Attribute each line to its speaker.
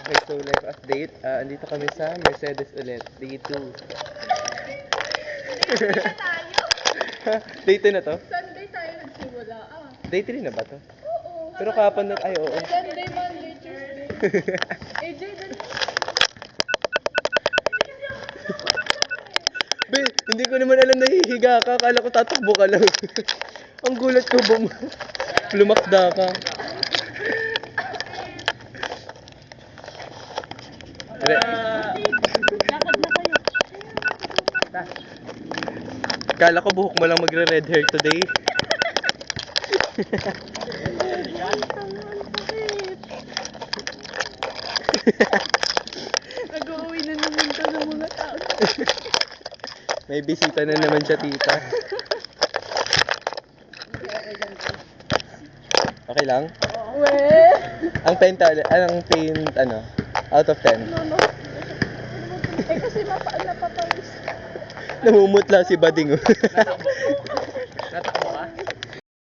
Speaker 1: Okay, so live update. Andito kami sa Mercedes ulit. Day 2. Day 2 na to?
Speaker 2: Sunday tayo nagsimula.
Speaker 1: Day 3 na ba to?
Speaker 2: Oo.
Speaker 1: Pero kapon na, ay oo.
Speaker 2: Sunday, Monday, Tuesday. AJ, dali.
Speaker 1: Be, hindi ko naman alam nahihiga ka. Akala ko tatakbo ka lang. Ang gulat ko, lumakda ka.
Speaker 2: Lakad na kayo.
Speaker 1: Akala ko buhok mo lang magre-red hair today.
Speaker 2: Nag-uwi na naman ka ng mga tao.
Speaker 1: May bisita na naman siya, tita. Okay lang?
Speaker 2: Weh!
Speaker 1: Ang paint, out of 10.
Speaker 2: No. Kasi napapawis.
Speaker 1: Namumutla si Bading. Oh.